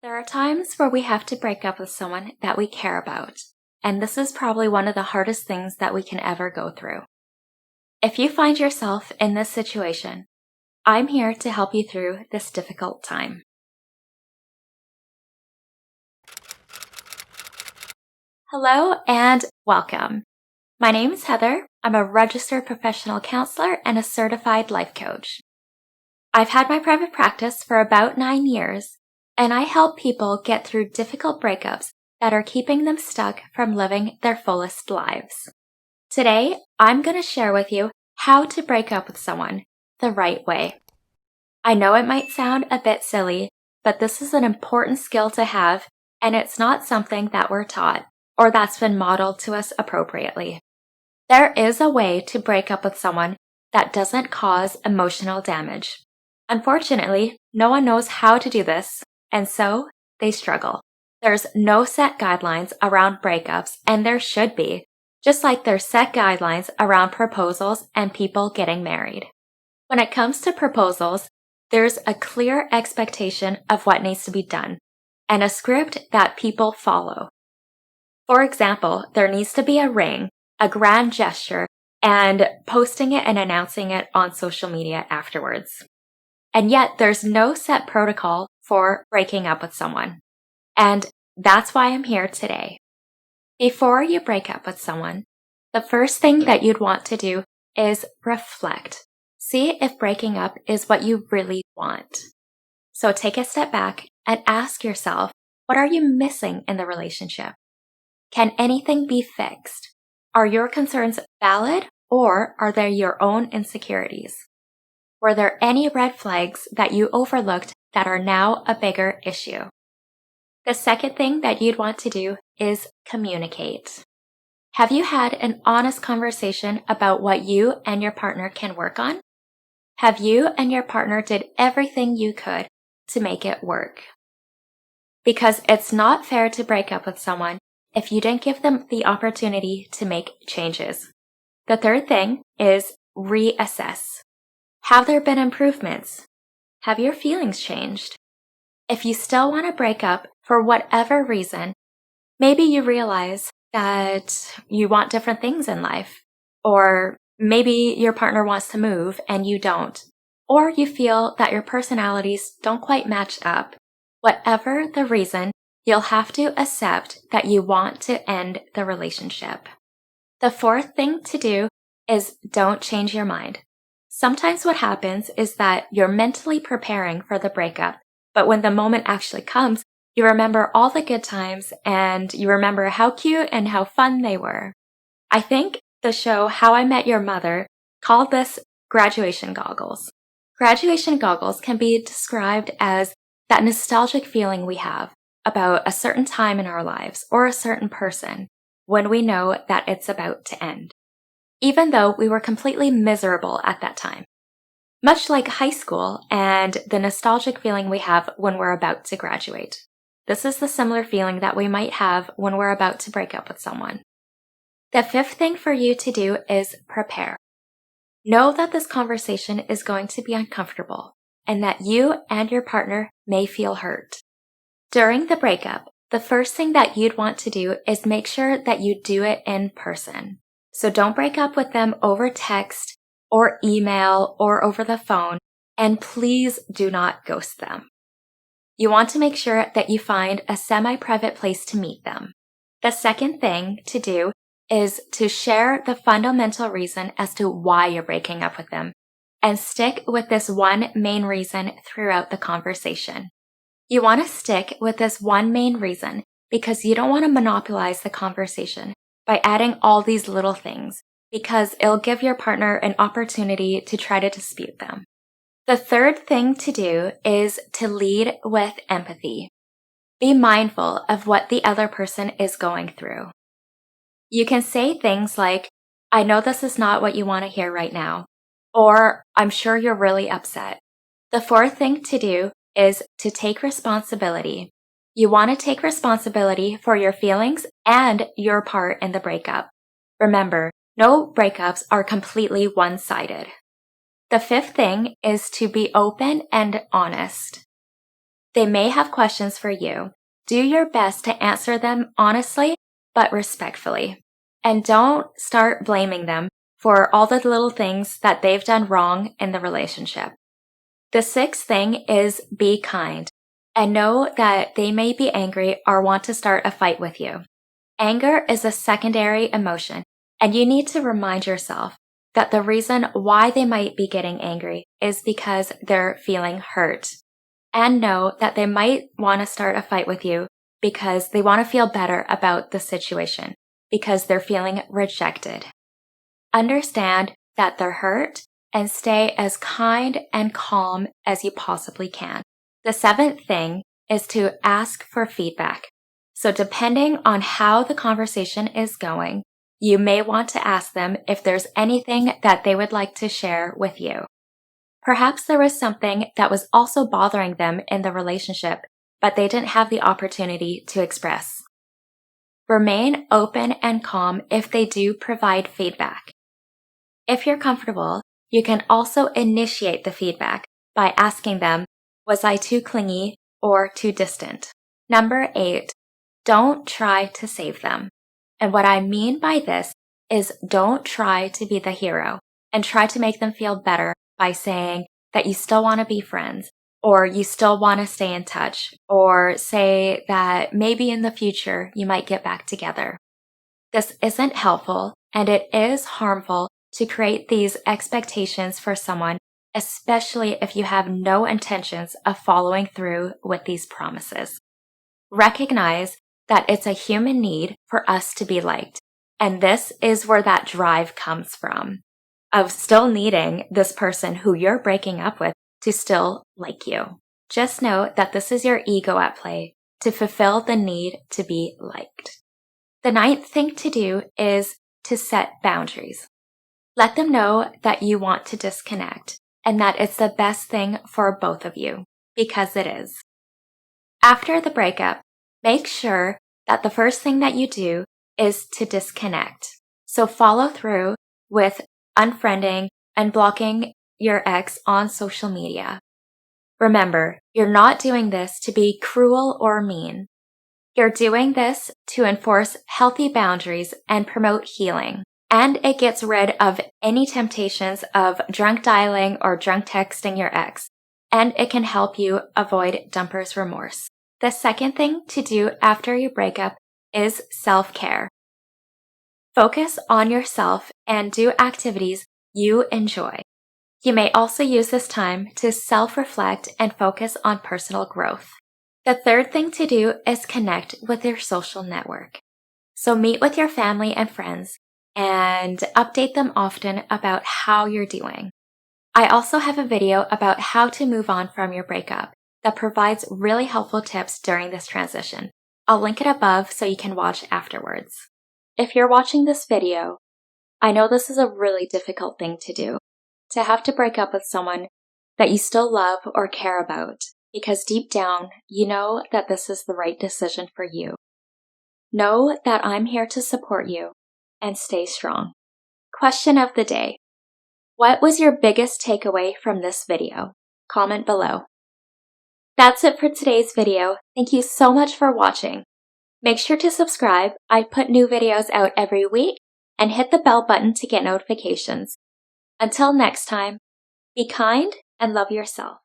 There are times where we have to break up with someone that we care about, and this is probably one of the hardest things that we can ever go through. If you find yourself in this situation, I'm here to help you through this difficult time. Hello and welcome. My name is Heather. I'm a registered professional counselor and a certified life coach. I've had my private practice for about 9 years, and I help people get through difficult breakups that are keeping them stuck from living their fullest lives. Today, I'm going to share with you how to break up with someone the right way. I know it might sound a bit silly, but this is an important skill to have, and it's not something that we're taught or that's been modeled to us appropriately. There is a way to break up with someone that doesn't cause emotional damage. Unfortunately, no one knows how to do this, and so they struggle. There's no set guidelines around breakups, and there should be, just like there's set guidelines around proposals and people getting married. When it comes to proposals, there's a clear expectation of what needs to be done, and a script that people follow. For example, there needs to be a ring, a grand gesture, and posting it and announcing it on social media afterwards. And yet there's no set protocol for breaking up with someone. And that's why I'm here today. Before you break up with someone, the first thing that you'd want to do is reflect. See if breaking up is what you really want. So take a step back and ask yourself, what are you missing in the relationship? Can anything be fixed? Are your concerns valid, or are they your own insecurities? Were there any red flags that you overlooked that are now a bigger issue? The second thing that you'd want to do is communicate. Have you had an honest conversation about what you and your partner can work on? Have you and your partner did everything you could to make it work? Because it's not fair to break up with someone if you didn't give them the opportunity to make changes. The third thing is reassess. Have there been improvements? Have your feelings changed? If you still want to break up for whatever reason, maybe you realize that you want different things in life, or maybe your partner wants to move and you don't, or you feel that your personalities don't quite match up. Whatever the reason, you'll have to accept that you want to end the relationship. The fourth thing to do is don't change your mind. Sometimes what happens is that you're mentally preparing for the breakup, but when the moment actually comes, you remember all the good times and you remember how cute and how fun they were. I think the show How I Met Your Mother called this graduation goggles. Graduation goggles can be described as that nostalgic feeling we have about a certain time in our lives or a certain person when we know that it's about to end, even though we were completely miserable at that time. Much like high school and the nostalgic feeling we have when we're about to graduate. This is the similar feeling that we might have when we're about to break up with someone. The fifth thing for you to do is prepare. Know that this conversation is going to be uncomfortable and that you and your partner may feel hurt. During the breakup, the first thing that you'd want to do is make sure that you do it in person. So don't break up with them over text or email or over the phone, and please do not ghost them. You want to make sure that you find a semi-private place to meet them. The second thing to do is to share the fundamental reason as to why you're breaking up with them, and stick with this one main reason throughout the conversation. You want to stick with this one main reason because you don't want to monopolize the conversation by adding all these little things, because it'll give your partner an opportunity to try to dispute them. The third thing to do is to lead with empathy. Be mindful of what the other person is going through. You can say things like, I know this is not what you want to hear right now, or I'm sure you're really upset. The fourth thing to do is to take responsibility. You want to take responsibility for your feelings and your part in the breakup. Remember, no breakups are completely one-sided. The fifth thing is to be open and honest. They may have questions for you. Do your best to answer them honestly, but respectfully. And don't start blaming them for all the little things that they've done wrong in the relationship. The sixth thing is be kind and know that they may be angry or want to start a fight with you. Anger is a secondary emotion, and you need to remind yourself that the reason why they might be getting angry is because they're feeling hurt. And know that they might want to start a fight with you because they want to feel better about the situation, because they're feeling rejected. Understand that they're hurt and stay as kind and calm as you possibly can. The seventh thing is to ask for feedback. So depending on how the conversation is going, you may want to ask them if there's anything that they would like to share with you. Perhaps there was something that was also bothering them in the relationship, but they didn't have the opportunity to express. Remain open and calm if they do provide feedback. If you're comfortable, you can also initiate the feedback by asking them, was I too clingy or too distant? Number 8, don't try to save them. And what I mean by this is don't try to be the hero and try to make them feel better by saying that you still want to be friends, or you still want to stay in touch, or say that maybe in the future you might get back together. This isn't helpful, and it is harmful to create these expectations for someone, especially if you have no intentions of following through with these promises. Recognize that it's a human need for us to be liked, and this is where that drive comes from, of still needing this person who you're breaking up with to still like you. Just know that this is your ego at play to fulfill the need to be liked. The 9th thing to do is to set boundaries. Let them know that you want to disconnect and that it's the best thing for both of you, because it is. After the breakup, make sure that the first thing that you do is to disconnect. So follow through with unfriending and blocking your ex on social media. Remember, you're not doing this to be cruel or mean. You're doing this to enforce healthy boundaries and promote healing. And it gets rid of any temptations of drunk dialing or drunk texting your ex. And it can help you avoid dumper's remorse. The second thing to do after your breakup is self-care. Focus on yourself and do activities you enjoy. You may also use this time to self-reflect and focus on personal growth. The third thing to do is connect with your social network. So meet with your family and friends and update them often about how you're doing. I also have a video about how to move on from your breakup that provides really helpful tips during this transition. I'll link it above so you can watch afterwards. If you're watching this video, I know this is a really difficult thing to do, to have to break up with someone that you still love or care about, because deep down, you know that this is the right decision for you. Know that I'm here to support you and stay strong. Question of the day. What was your biggest takeaway from this video? Comment below. That's it for today's video. Thank you so much for watching. Make sure to subscribe. I put new videos out every week, and hit the bell button to get notifications. Until next time, be kind and love yourself.